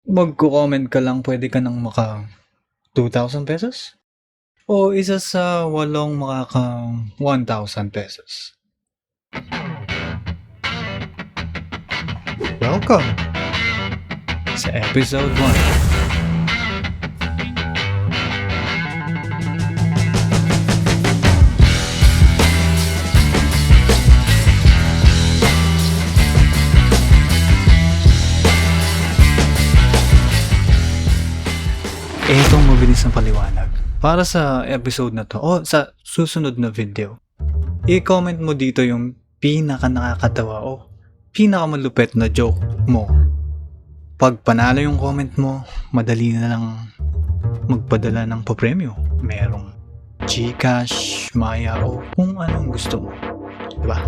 Magko-comment ka lang pwede ka ng maka 2,000 pesos? O isa sa 8 makaka 1,000 pesos? Welcome sa episode 1. Itong mabilis na paliwanag. Para sa episode na to, o sa susunod na video, i-comment mo dito yung pinaka nakakatawa o pinaka malupet na joke mo. Pag panalo yung comment mo, madali na lang magpadala ng papremyo. Merong GCash, Maya o kung anong gusto mo. Diba?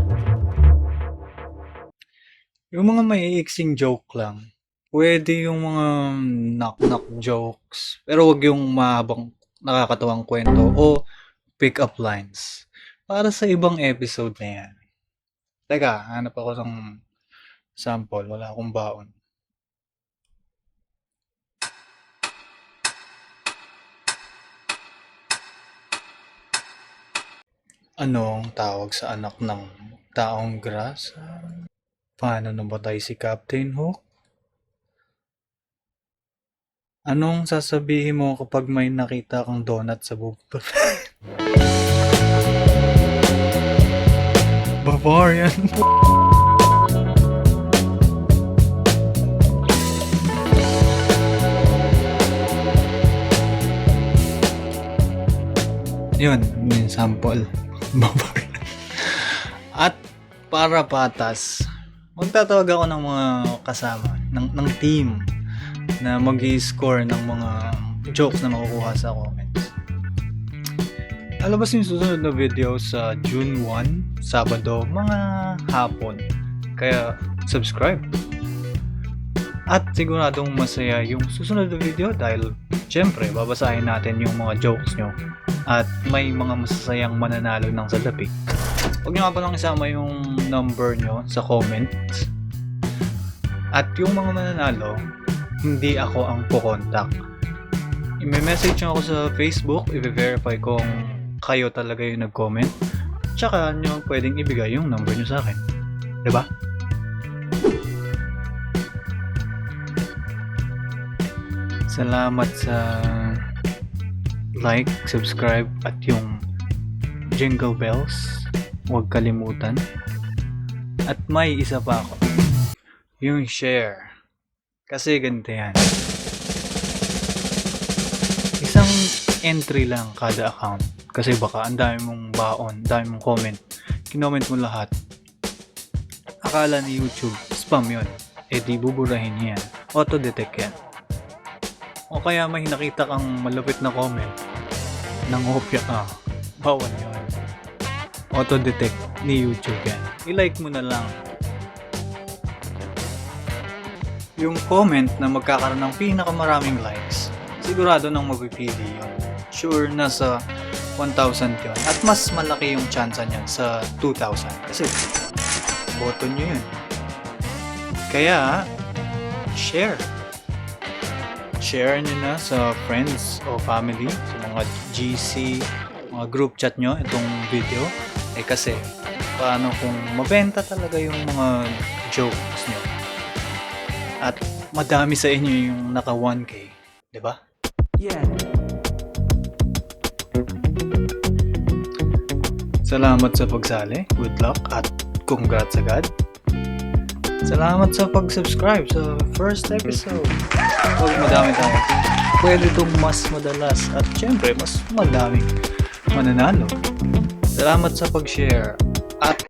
Yung mga maiiksing joke lang, pwede yung mga knock-knock jokes, pero wag yung mahabang nakakatawang kwento o pick-up lines. Para sa ibang episode na yan. Teka, hanap ako ng sample. Wala akong baon. Anong tawag sa anak ng taong grasa? Paano namatay si Captain Hook? Anong sasabihin mo kapag may nakita kang donut sa bubto? Bavarian. Yun, yung sample. Bavarian. At para patas, magtatawag ako ng mga kasama, ng team na mag-i-score ng mga jokes na makukuha sa comments. Alabas yung susunod na video sa June 1, Sabado, mga hapon. Kaya subscribe. At siguradong masaya yung susunod na video dahil syempre babasahin natin yung mga jokes nyo at may mga masasayang mananalo ng salapi. Huwag nyo nga palang isama yung number nyo sa comments. At yung mga mananalo, hindi ako ang po-contact. I-message nyo ako sa Facebook, i-verify kung kayo talaga yung nag-comment. Tsaka nyo pwedeng ibigay yung number nyo sa akin. Diba? Salamat sa like, subscribe, at yung jingle bells. Huwag kalimutan. At may isa pa ako. Yung share. Kasi ganito yan. Isang entry lang kada account. Kasi baka ang dami mong baon, dami mong comment. Kinoment mo lahat. Akala ni YouTube, spam yun. Eh di buburahin yan. Auto-detect yan. O kaya may nakita kang malupit na comment. Nangopya ka. Bawal yun. Auto-detect ni YouTube yan. I-like mo na lang. Yung comment na magkakaroon ng pinakamaraming likes, sigurado nang mapipili yun. Sure, nasa 1,000 yun. At mas malaki yung chance niyan sa 2,000. Kasi, boto nyo yun. Kaya, share. Share nyo na sa friends o family, sa mga GC, mga group chat nyo, itong video. Eh kasi, paano kung mabenta talaga yung mga jokes nyo? At madami sa inyo yung naka 1K, di ba? Yeah. Salamat sa pagsali, good luck, at congrats agad. Salamat sa pag-subscribe sa first episode. Huwag madami tayo. Pwede itong mas madalas at syempre mas madaming mananalo. Salamat sa pag-share at